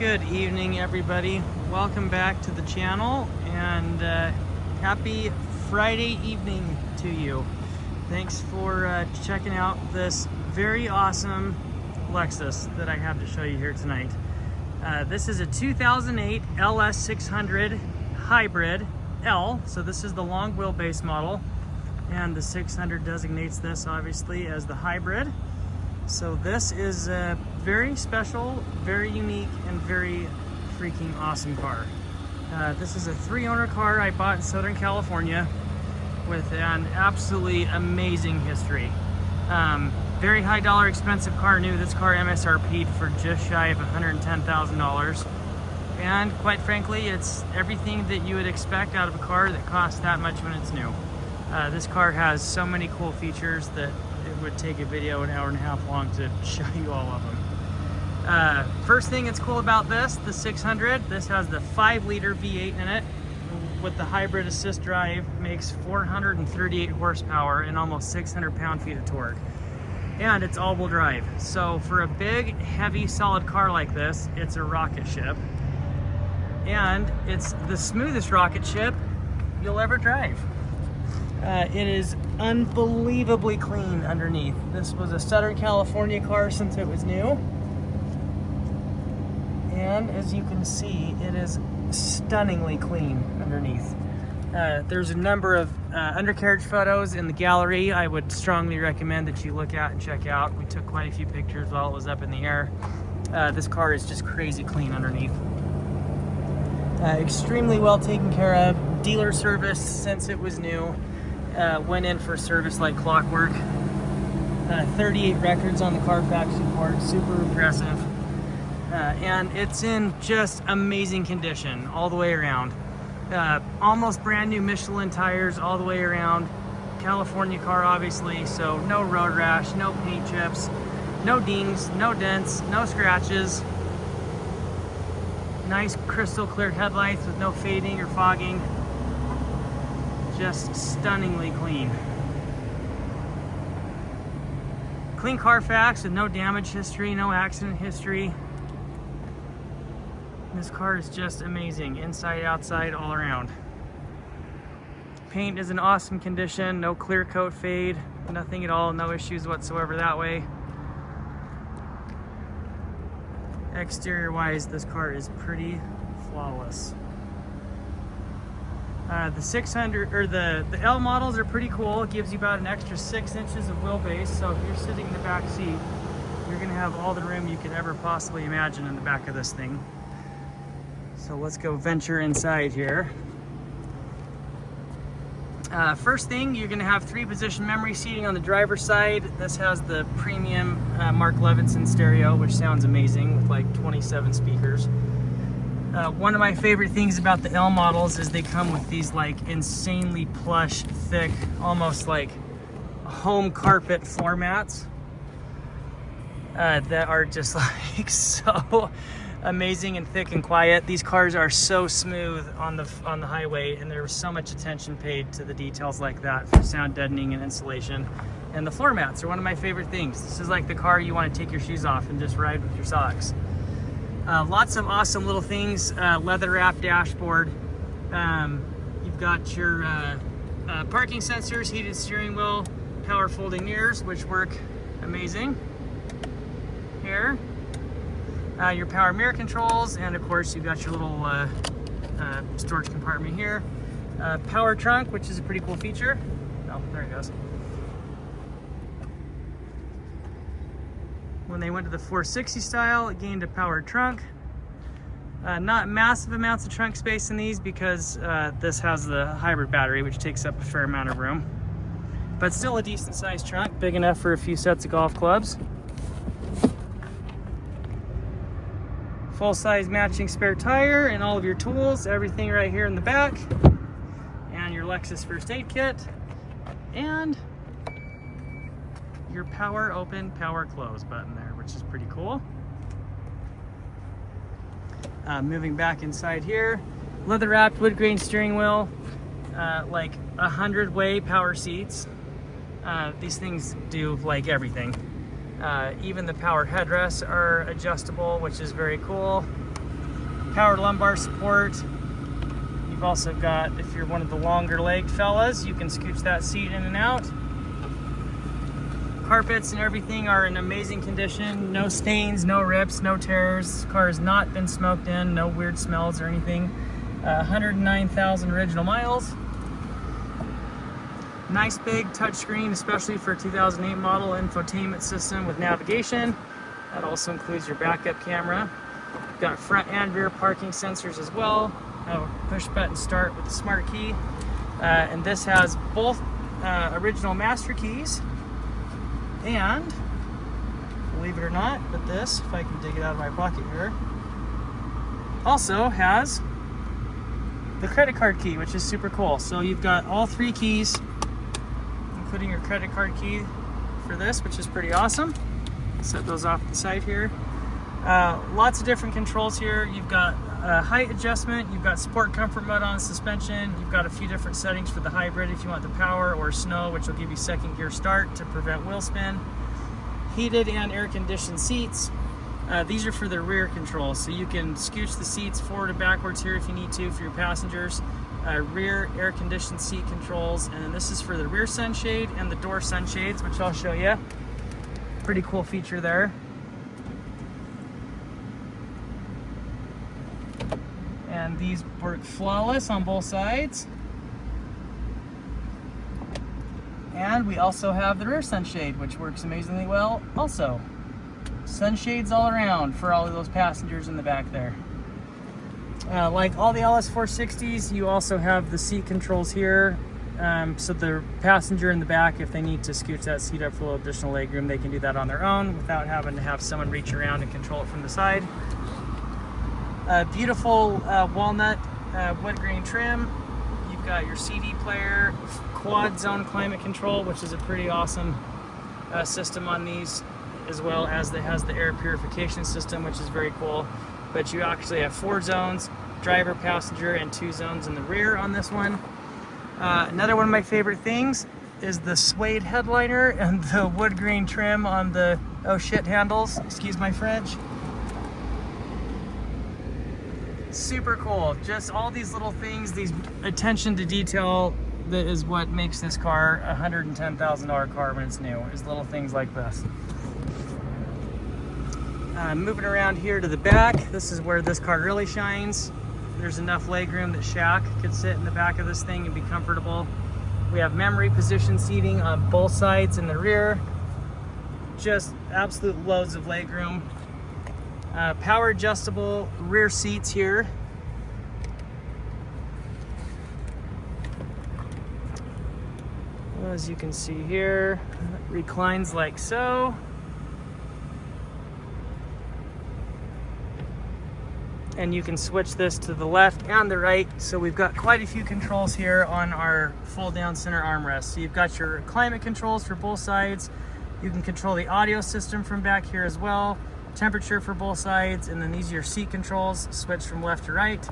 Good evening, everybody. Welcome back to the channel, and happy Friday evening to you. Thanks for checking out this very awesome Lexus that I have to show you here tonight. This is a 2008 LS600 Hybrid L, so this is the long wheelbase model, and the 600 designates this obviously as the hybrid. So this is a very special, very unique, and very freaking awesome car. This is a 3-owner car I bought in Southern California with an absolutely amazing history. Very high dollar, expensive car new. This car MSRP'd for just shy of $110,000. And quite frankly, it's everything that you would expect out of a car that costs that much when it's new. This car has so many cool features that it would take a video an hour and a half long to show you all of them. First thing that's cool about this, the 600, this has the 5-liter V8 in it with the hybrid assist drive, makes 438 horsepower and almost 600 pound-feet of torque. And it's all-wheel drive. So for a big, heavy, solid car like this, it's a rocket ship. And it's the smoothest rocket ship you'll ever drive. It is unbelievably clean underneath. This was a Southern California car since it was new. And as you can see, it is stunningly clean underneath. There's a number of undercarriage photos in the gallery I would strongly recommend that you look at and check out. We took quite a few pictures while it was up in the air. This car is just crazy clean underneath. Extremely well taken care of. Dealer service since it was new. Went in for service like clockwork. 38 records on the Carfax report, super impressive. And it's in just amazing condition all the way around. Almost brand new Michelin tires all the way around. California car obviously, so no road rash, no paint chips, no dings, no dents, no scratches. Nice crystal clear headlights with no fading or fogging. Just stunningly clean. Clean Carfax with no damage history, no accident history. This car is just amazing, inside, outside, all around. Paint is in awesome condition, no clear coat fade, nothing at all, no issues whatsoever that way. Exterior wise, this car is pretty flawless. The 600 or the L models are pretty cool. It gives you about an extra 6 inches of wheelbase. So if you're sitting in the back seat, you're gonna have all the room you could ever possibly imagine in the back of this thing. So let's go venture inside here. First thing, you're gonna have 3-position memory seating on the driver's side. This has the premium Mark Levinson stereo, which sounds amazing with like 27 speakers. One of my favorite things about the L models is they come with these like insanely plush, thick, almost like home carpet floor mats that are just like so amazing and thick and quiet. These cars are so smooth on the highway, and there's so much attention paid to the details like that for sound deadening and insulation. And the floor mats are one of my favorite things. This is like the car you want to take your shoes off and just ride with your socks. Lots of awesome little things. Leather wrapped dashboard. You've got your parking sensors, heated steering wheel, power folding mirrors, which work amazing. Here, your power mirror controls, and of course you've got your little storage compartment here. Power trunk, which is a pretty cool feature. Oh, there it goes. When they went to the 460 style, it gained a powered trunk. Not massive amounts of trunk space in these because this has the hybrid battery, which takes up a fair amount of room. But still a decent sized trunk, big enough for a few sets of golf clubs. Full-size matching spare tire and all of your tools, everything right here in the back. And your Lexus first aid kit. And your power open, power close button there, which is pretty cool. Moving back inside here, leather wrapped wood grain steering wheel, like 100-way power seats. These things do like everything. Even the power headrests are adjustable, which is very cool. power lumbar support. You've also got, if you're one of the longer legged fellas, you can scooch that seat in and out. Carpets and everything are in amazing condition. No stains, no rips, no tears. This car has not been smoked in, no weird smells or anything. 109,000 original miles. Nice big touchscreen, especially for a 2008 model, infotainment system with navigation. That also includes your backup camera. You've got front and rear parking sensors as well. A push button start with the smart key. And this has both original master keys and, believe it or not, but this, if I can dig it out of my pocket here, also has the credit card key, which is super cool. So you've got all three keys, including your credit card key for this, which is pretty awesome. Set those off to the side here. Lots of different controls here. You've got height adjustment, you've got sport comfort mode on suspension, you've got a few different settings for the hybrid if you want the power or snow, which will give you second gear start to prevent wheel spin. Heated and air conditioned seats. These are for the rear controls, so you can scooch the seats forward and backwards here if you need to for your passengers. Rear air conditioned seat controls, and this is for the rear sunshade and the door sunshades, which I'll show you. Pretty cool feature there. And these work flawless on both sides. And we also have the rear sunshade, which works amazingly well also. Sunshades all around for all of those passengers in the back there. Like all the LS460s, you also have the seat controls here. So the passenger in the back, if they need to scooch that seat up for a little additional legroom, they can do that on their own without having to have someone reach around and control it from the side. Beautiful walnut wood grain trim. You've got your CD player, quad zone climate control, which is a pretty awesome system on these, as well as it has the air purification system, which is very cool. But you actually have 4 zones, driver, passenger, and 2 zones in the rear on this one. Another one of my favorite things is the suede headliner and the wood grain trim on the oh shit handles, excuse my French. Super cool. Just all these little things, these attention to detail, that is what makes this car a $110,000 car when it's new, is little things like this. Moving around here to the back, this is where this car really shines. There's enough legroom that Shaq could sit in the back of this thing and be comfortable. We have memory position seating on both sides in the rear. Just absolute loads of legroom. Power adjustable rear seats here. As you can see here, it reclines like so. And you can switch this to the left and the right. So we've got quite a few controls here on our fold down center armrest. So you've got your climate controls for both sides. You can control the audio system from back here as well. Temperature for both sides, and then these are your seat controls, switch from left to right.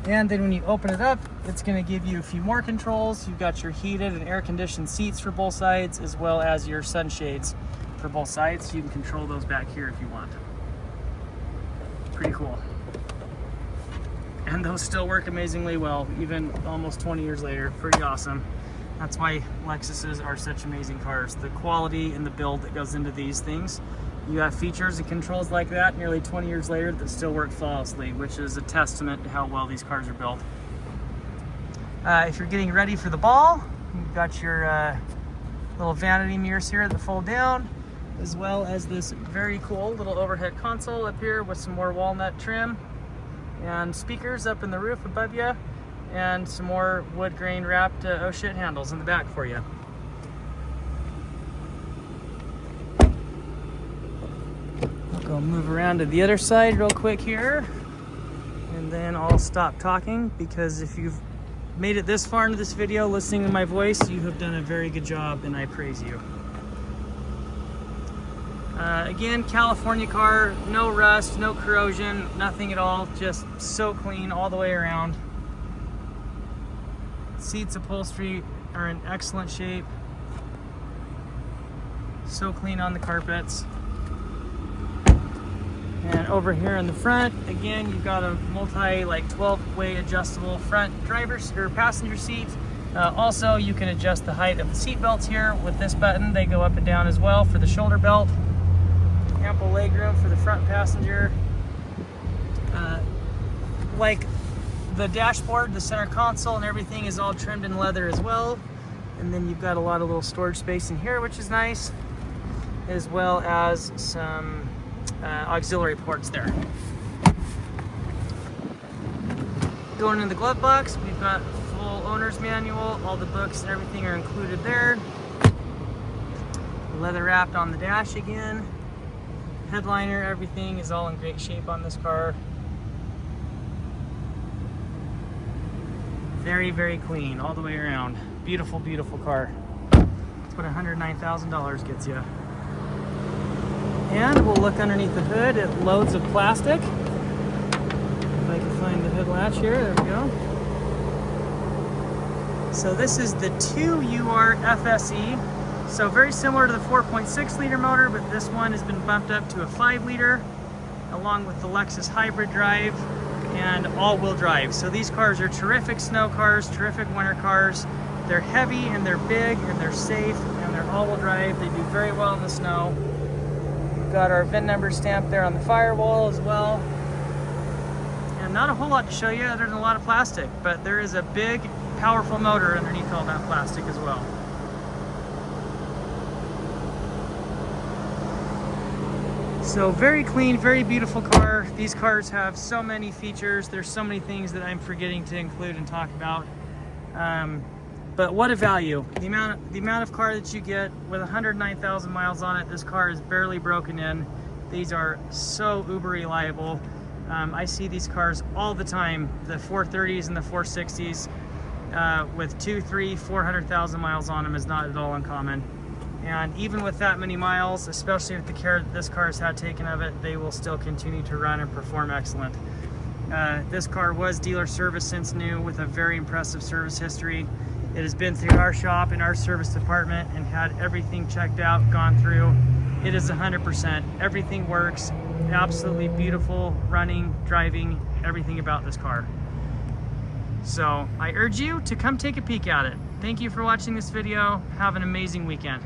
And then when you open it up, it's going to give you a few more controls. You've got your heated and air conditioned seats for both sides, as well as your sunshades for both sides. So you can control those back here if you want. Pretty cool. And those still work amazingly well, even almost 20 years later. Pretty awesome. That's why Lexuses are such amazing cars. The quality and the build that goes into these things. You have features and controls like that nearly 20 years later that still work flawlessly, which is a testament to how well these cars are built. If you're getting ready for the ball, you've got your little vanity mirrors here that fold down, as well as this very cool little overhead console up here with some more walnut trim and speakers up in the roof above you, and some more wood grain wrapped oh shit handles in the back for you. Go move around to the other side real quick here, and then I'll stop talking, because if you've made it this far into this video listening to my voice, you have done a very good job, and I praise you. Again, California car, no rust, no corrosion, nothing at all, just so clean all the way around. Seats, upholstery are in excellent shape, so clean on the carpets. And And over here in the front, again, you've got a multi, like 12-way adjustable front driver's or passenger seat. Also, you can adjust the height of the seat belts here with this button. They go up and down as well for the shoulder belt. Ample leg room for the front passenger. Like the dashboard, the center console, and everything is all trimmed in leather as well. And then you've got a lot of little storage space in here, which is nice, as well as some auxiliary ports there. Going in the glove box, we've got full owner's manual. All the books and everything are included there. Leather wrapped on the dash again. Headliner, everything is all in great shape on this car. Very, very clean all the way around. Beautiful, beautiful car. That's what $109,000 gets you. And we'll look underneath the hood at loads of plastic. If I can find the hood latch here, there we go. So this is the 2UR FSE. So very similar to the 4.6 liter motor, but this one has been bumped up to a 5 liter, along with the Lexus hybrid drive and all-wheel drive. So these cars are terrific snow cars, terrific winter cars. They're heavy and they're big and they're safe and they're all-wheel drive. They do very well in the snow. We've got our VIN number stamped there on the firewall as well. And not a whole lot to show you other than a lot of plastic, but there is a big, powerful motor underneath all that plastic as well. So very clean, very beautiful car. These cars have so many features. There's so many things that I'm forgetting to include and talk about. But what a value. The amount of car that you get with 109,000 miles on it. This car is barely broken in. These are so uber reliable. I see these cars all the time, the 430s and the 460s, with 400,000 miles on them is not at all uncommon. And even with that many miles, especially with the care that this car has had taken of it, they will still continue to run and perform excellent. This car was dealer service since new with a very impressive service history. It has been through our shop and our service department and had everything checked out, gone through. It is 100%. Everything works. Absolutely beautiful running, driving, everything about this car. So I urge you to come take a peek at it. Thank you for watching this video. Have an amazing weekend.